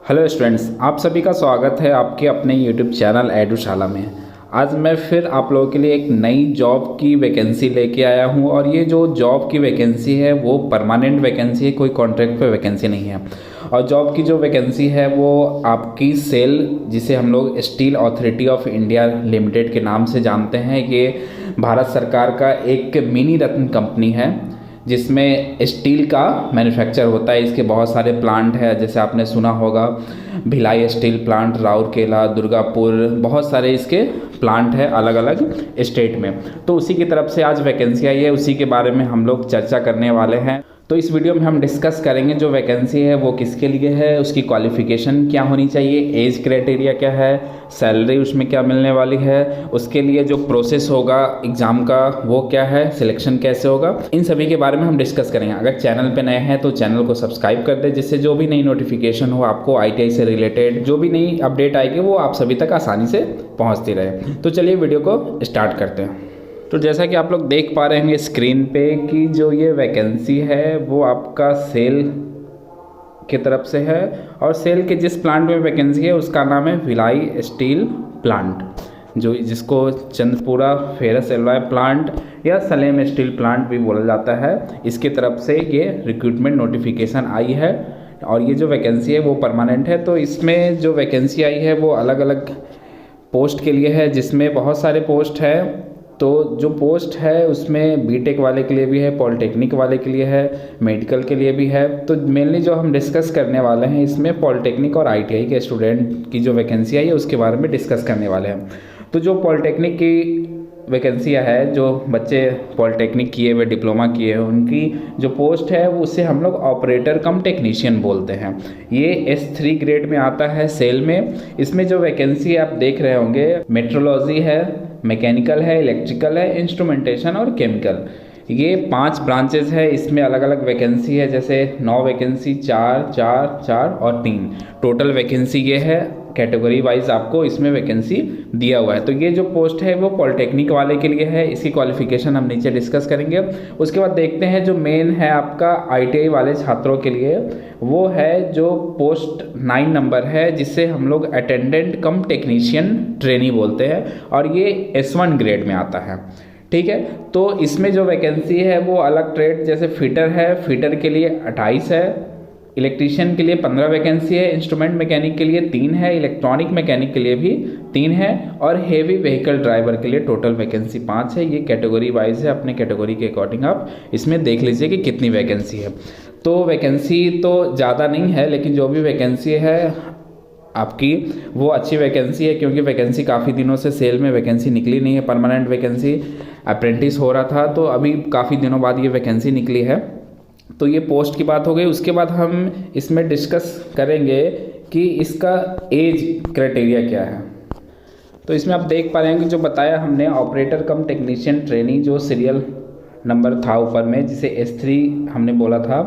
Hello students, आप सभी का स्वागत है आपके अपने यूट्यूब चैनल एडुशाला में। आज मैं फिर आप लोगों के लिए एक नई जॉब की वैकेंसी लेके आया हूं और ये जो जॉब की वैकेंसी है वो परमानेंट वैकेंसी है, कोई कॉन्ट्रैक्ट पे वैकेंसी नहीं है। और जॉब की जो वैकेंसी है वो आपकी सेल, जिसे हम लोग steel authority of India limited के नाम से जानते हैं, ये भारत सरकार का एक मिनी रत्न कंपनी है जिसमें स्टील का मैन्युफैक्चर होता है। इसके बहुत सारे प्लांट हैं, जैसे आपने सुना होगा भिलाई स्टील प्लांट, राउरकेला, दुर्गापुर, बहुत सारे इसके प्लांट हैं अलग अलग स्टेट में। तो उसी की तरफ से आज वैकेंसी आई है, उसी के बारे में हम लोग चर्चा करने वाले हैं। तो इस वीडियो में हम डिस्कस करेंगे जो वैकेंसी है वो किसके लिए है, उसकी क्वालिफिकेशन क्या होनी चाहिए, एज क्राइटेरिया क्या है, सैलरी उसमें क्या मिलने वाली है, उसके लिए जो प्रोसेस होगा एग्ज़ाम का वो क्या है, सिलेक्शन कैसे होगा, इन सभी के बारे में हम डिस्कस करेंगे। अगर चैनल पे नए हैं तो चैनल को सब्सक्राइब कर दें, जिससे जो भी नई नोटिफिकेशन हो आपको ITI से रिलेटेड जो भी नई अपडेट आएगी वो आप सभी तक आसानी से पहुँचती रहे। तो चलिए वीडियो को स्टार्ट करते हैं। तो जैसा कि आप लोग देख पा रहे हैं स्क्रीन पे कि जो ये वैकेंसी है वो आपका सेल की तरफ से है, और सेल के जिस प्लांट में वैकेंसी है उसका नाम है भिलाई स्टील प्लांट, जो जिसको चंदपुरा फेरस एलॉय प्लांट या सलेम स्टील प्लांट भी बोला जाता है। इसकी तरफ से ये रिक्रूटमेंट नोटिफिकेशन आई है और ये जो वैकेंसी है वो परमानेंट है। तो इसमें जो वैकेंसी आई है वो अलग अलग पोस्ट के लिए है, जिसमें बहुत सारे पोस्ट है। तो जो पोस्ट है उसमें बीटेक वाले के लिए भी है, पॉलिटेक्निक वाले के लिए है, मेडिकल के लिए भी है। तो मेनली जो हम डिस्कस करने वाले हैं इसमें पॉलिटेक्निक और ITI के स्टूडेंट की जो वैकेंसी आई है उसके बारे में डिस्कस करने वाले हैं। तो जो पॉलिटेक्निक की वैकेंसियाँ है, जो बच्चे पॉलिटेक्निक किए हुए, डिप्लोमा किए हैं, उनकी जो पोस्ट है वो उससे हम लोग ऑपरेटर कम टेक्नीशियन बोलते हैं। ये S3 ग्रेड में आता है सेल में। इसमें जो वैकेंसी आप देख रहे होंगे मेट्रोलॉजी है, मैकेनिकल है, इलेक्ट्रिकल है, इंस्ट्रूमेंटेशन और केमिकल, ये 5 ब्रांचेस है। इसमें अलग अलग वैकेंसी है, जैसे 9 वैकेंसी, 4, 4, 4 और 3 टोटल वैकेंसी ये है। कैटेगरी वाइज आपको इसमें वैकेंसी दिया हुआ है। तो ये जो पोस्ट है वो पॉलिटेक्निक वाले के लिए है, इसकी क्वालिफिकेशन हम नीचे डिस्कस करेंगे। उसके बाद देखते हैं जो मेन है आपका ITI वाले छात्रों के लिए, वो है जो पोस्ट 9 नंबर है, जिसे हम लोग अटेंडेंट कम टेक्नीशियन ट्रेनी बोलते हैं, और ये S1 ग्रेड में आता है। ठीक है, तो इसमें जो वैकेंसी है वो अलग ट्रेड, जैसे फिटर है, फिटर के लिए 28 है, इलेक्ट्रीशियन के लिए 15 वैकेंसी है, इंस्ट्रूमेंट मैकेनिक के लिए 3 है, इलेक्ट्रॉनिक मैकेनिक के लिए भी 3 है, और हेवी व्हीकल ड्राइवर के लिए टोटल वैकेंसी 5 है। ये कैटेगरी वाइज है, अपने कैटेगरी के अकॉर्डिंग आप इसमें देख लीजिए कि कितनी वैकेंसी है। तो वैकेंसी तो ज़्यादा नहीं है, लेकिन जो भी वैकेंसी है आपकी वो अच्छी वैकेंसी है, क्योंकि वैकेंसी काफ़ी दिनों से सेल में वैकेंसी निकली नहीं है। परमानेंट वैकेंसी अप्रेंटिस हो रहा था, तो अभी काफ़ी दिनों बाद ये वैकेंसी निकली है। तो ये पोस्ट की बात हो गई। उसके बाद हम इसमें डिस्कस करेंगे कि इसका एज क्राइटेरिया क्या है। तो इसमें आप देख पा रहे हैं कि जो बताया हमने ऑपरेटर कम टेक्नीशियन ट्रेनी, जो सीरियल नंबर था ऊपर में, जिसे S3 हमने बोला था,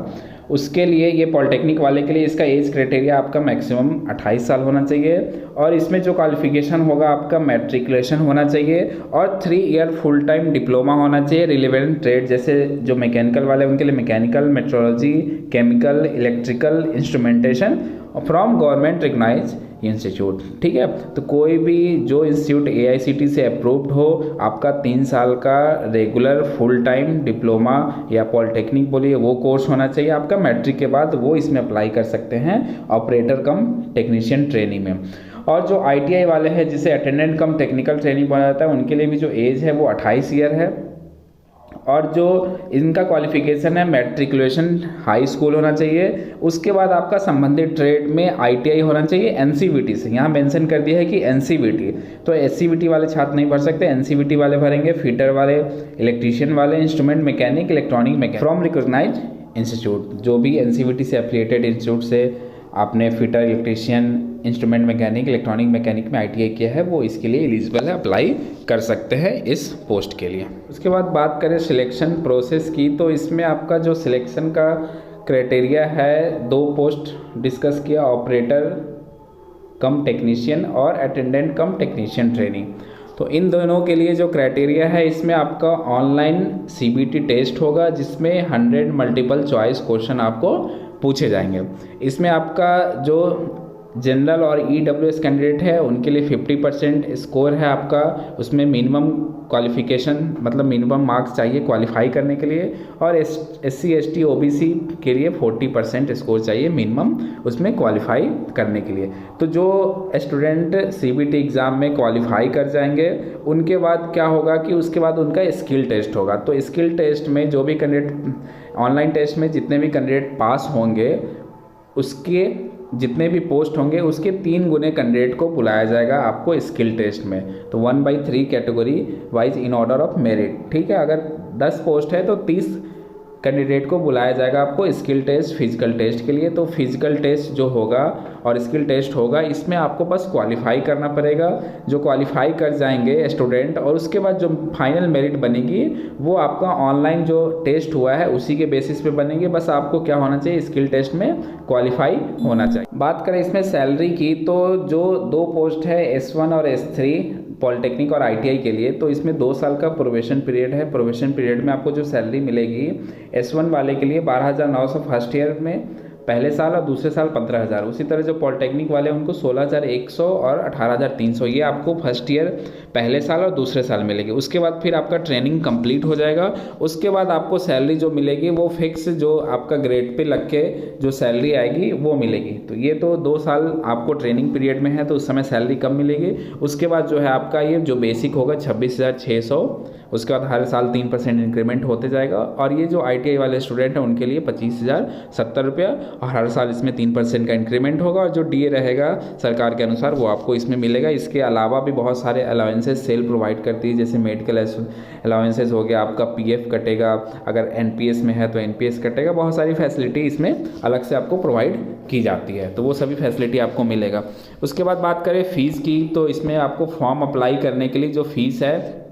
उसके लिए ये पॉलिटेक्निक वाले के लिए इसका एज क्राइटेरिया आपका मैक्सिमम 28 साल होना चाहिए, और इसमें जो क्वालिफिकेशन होगा आपका मैट्रिकुलेशन होना चाहिए, और 3 ईयर फुल टाइम डिप्लोमा होना चाहिए रिलेवेंट ट्रेड, जैसे जो मैकेनिकल वाले उनके लिए mechanical, metrology, chemical, electrical, instrumentation from government recognise institute. ठीक है, तो कोई भी जो इंस्टीट्यूट AICTE से अप्रूव्ड हो, आपका 3 साल का रेगुलर फुल टाइम डिप्लोमा या पॉलिटेक्निक बोलिए वो कोर्स होना चाहिए आपका। मैट्रिक के बाद वो इसमें अप्लाई कर सकते हैं ऑपरेटर कम टेक्नीशियन ट्रेनिंग में। और जो ITI वाले हैं, जिसे अटेंडेंट कम टेक्निकल ट्रेनिंग बोला जाता है, उनके लिए भी जो एज है वो 28 ईयर है, और जो इनका क्वालिफिकेशन है मैट्रिकुलेशन हाई स्कूल होना चाहिए। उसके बाद आपका संबंधित ट्रेड में ITI होना चाहिए NCVT से। यहाँ मेंशन कर दिया है कि NCVT, तो SCVT वाले छात्र नहीं भर सकते, NCVT वाले भरेंगे, फिटर वाले, इलेक्ट्रीशियन वाले, instrument mechanic, electronic mechanic from recognise institute, जो भी NCVT से एफिलिएटेड इंस्टीट्यूट से आपने fitter, electrician, instrument mechanic, electronic mechanic में ITI किया है, वो इसके लिए एलिजिबल है, अप्लाई कर सकते हैं इस पोस्ट के लिए। उसके बाद बात करें सिलेक्शन प्रोसेस की, तो इसमें आपका जो सिलेक्शन का क्राइटेरिया है, 2 पोस्ट डिस्कस किया, ऑपरेटर कम टेक्नीशियन और अटेंडेंट कम टेक्नीशियन ट्रेनिंग। तो इन दोनों के लिए जो क्राइटेरिया है, इसमें आपका ऑनलाइन CBT टेस्ट होगा, जिसमें 100 मल्टीपल चॉइस क्वेश्चन आपको पूछे जाएंगे। इसमें आपका जो जनरल और EWS कैंडिडेट है उनके लिए 50% स्कोर है आपका, उसमें मिनिमम क्वालिफ़िकेशन मतलब मिनिमम मार्क्स चाहिए क्वालिफाई करने के लिए, और SC ST OBC के लिए 40% स्कोर चाहिए मिनिमम उसमें क्वालिफाई करने के लिए। तो जो स्टूडेंट CBT एग्ज़ाम में क्वालिफाई कर जाएंगे उनके बाद क्या होगा कि उसके बाद उनका स्किल टेस्ट होगा। तो स्किल टेस्ट में जो भी कैंडिडेट ऑनलाइन टेस्ट में जितने भी कैंडिडेट पास होंगे उसके जितने भी पोस्ट होंगे उसके 3 गुने कैंडिडेट को बुलाया जाएगा आपको स्किल टेस्ट में। तो 1/3 category wise in order of merit, ठीक है। अगर 10 पोस्ट है तो 30 कैंडिडेट को बुलाया जाएगा आपको स्किल टेस्ट फिजिकल टेस्ट के लिए। तो फिजिकल टेस्ट जो होगा और स्किल टेस्ट होगा इसमें आपको बस क्वालिफाई करना पड़ेगा। जो क्वालिफाई कर जाएंगे स्टूडेंट और उसके बाद जो फाइनल मेरिट बनेगी वो आपका ऑनलाइन जो टेस्ट हुआ है उसी के बेसिस पे बनेगी। बस आपको क्या होना चाहिए, स्किल टेस्ट में क्वालिफाई होना चाहिए। बात करें इसमें सैलरी की, तो जो 2 पोस्ट है S1 और S3 पॉलिटेक्निक और ITI के लिए, तो इसमें 2 साल का प्रोबेशन पीरियड है। प्रोबेशन पीरियड में आपको जो सैलरी मिलेगी S1 वाले के लिए 12,900 फर्स्ट ईयर में पहले साल और दूसरे साल 15,000। उसी तरह जो पॉलिटेक्निक वाले उनको 16,100 और 18,300 ये आपको फर्स्ट ईयर पहले साल और दूसरे साल मिलेगी। उसके बाद फिर आपका ट्रेनिंग कंप्लीट हो जाएगा। उसके बाद आपको सैलरी जो मिलेगी वो फिक्स जो आपका ग्रेड पे लग के जो सैलरी आएगी वो मिलेगी। तो ये तो 2 साल आपको ट्रेनिंग पीरियड में है तो उस समय सैलरी कम मिलेगी। उसके बाद जो है आपका ये जो बेसिक होगा 26,600, उसके बाद हर साल 3% इंक्रीमेंट होते जाएगा। और ये जो ITI वाले स्टूडेंट हैं उनके लिए 25,070 रुपया और हर साल इसमें 3% का इंक्रीमेंट होगा। और जो DA रहेगा सरकार के अनुसार वो आपको इसमें मिलेगा। इसके अलावा भी बहुत सारे अलाउंसेस सेल प्रोवाइड करती है, जैसे मेडिकल अलाउंसेस हो गया, आपका PF कटेगा, अगर NPS में है तो NPS कटेगा। बहुत सारी फैसिलिटी इसमें अलग से आपको प्रोवाइड की जाती है, तो वो सभी फैसिलिटी आपको मिलेगा। उसके बाद बात करें फ़ीस की, तो इसमें आपको फॉर्म अप्लाई करने के लिए जो फ़ीस है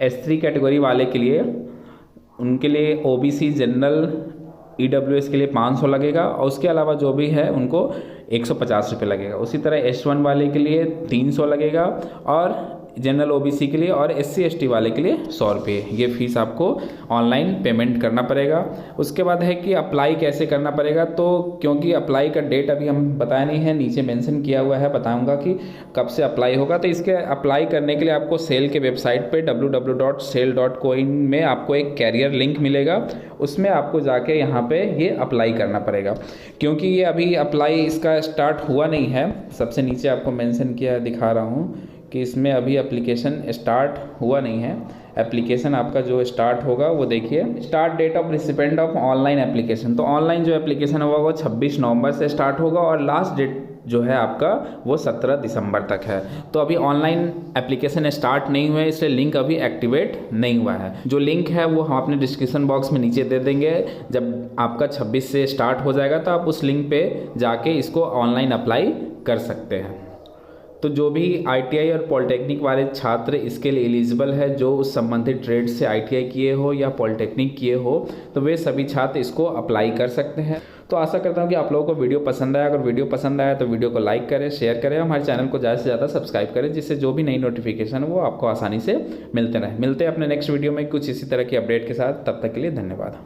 S3 कैटेगरी वाले के लिए, उनके लिए OBC जनरल EWS के लिए 500 लगेगा और उसके अलावा जो भी है उनको 150 रुपये लगेगा। उसी तरह S1 वाले के लिए 300 लगेगा और जनरल OBC के लिए और SC ST वाले के लिए 100 रुपये ये फ़ीस आपको ऑनलाइन पेमेंट करना पड़ेगा। उसके बाद है कि अप्लाई कैसे करना पड़ेगा, तो क्योंकि अप्लाई का डेट अभी हम बताया नहीं है, नीचे मेंशन किया हुआ है, बताऊंगा कि कब से अप्लाई होगा। तो इसके अप्लाई करने के लिए आपको सेल के वेबसाइट पे www.sale.coin में आपको एक कैरियर लिंक मिलेगा, उसमें आपको जाके यहाँ पे ये अप्लाई करना पड़ेगा। क्योंकि ये अभी अप्लाई इसका स्टार्ट हुआ नहीं है, सबसे नीचे आपको मेंशन किया दिखा रहा हूँ कि इसमें अभी एप्लीकेशन स्टार्ट हुआ नहीं है। एप्लीकेशन आपका जो स्टार्ट होगा वो देखिए, start date of recipient of online application. तो ऑनलाइन जो एप्लीकेशन होगा वो 26 नवंबर से स्टार्ट होगा और लास्ट डेट जो है आपका वो 17 दिसंबर तक है। तो अभी ऑनलाइन एप्लीकेशन स्टार्ट नहीं हुआ है, इसलिए लिंक अभी एक्टिवेट नहीं हुआ है। जो लिंक है वो हम अपने डिस्क्रिप्शन बॉक्स में नीचे दे देंगे। जब आपका 26 से स्टार्ट हो जाएगा तो आप उस लिंक पे जाके इसको ऑनलाइन अप्लाई कर सकते हैं। तो जो भी ITI और पॉलिटेक्निक वाले छात्र इसके लिए एलिजिबल है, जो उस संबंधित ट्रेड से ITI किए हो या पॉलिटेक्निक किए हो, तो वे सभी छात्र इसको अप्लाई कर सकते हैं। तो आशा करता हूँ कि आप लोगों को वीडियो पसंद आया। अगर वीडियो पसंद आया तो वीडियो को लाइक करें, शेयर करें, हमारे चैनल को ज़्यादा से ज़्यादा सब्सक्राइब करें, जिससे जो भी नई नोटिफिकेशन है वो आपको आसानी से मिलते रहे। मिलते हैं अपने नेक्स्ट वीडियो में कुछ इसी तरह की अपडेट के साथ, तब तक के लिए धन्यवाद।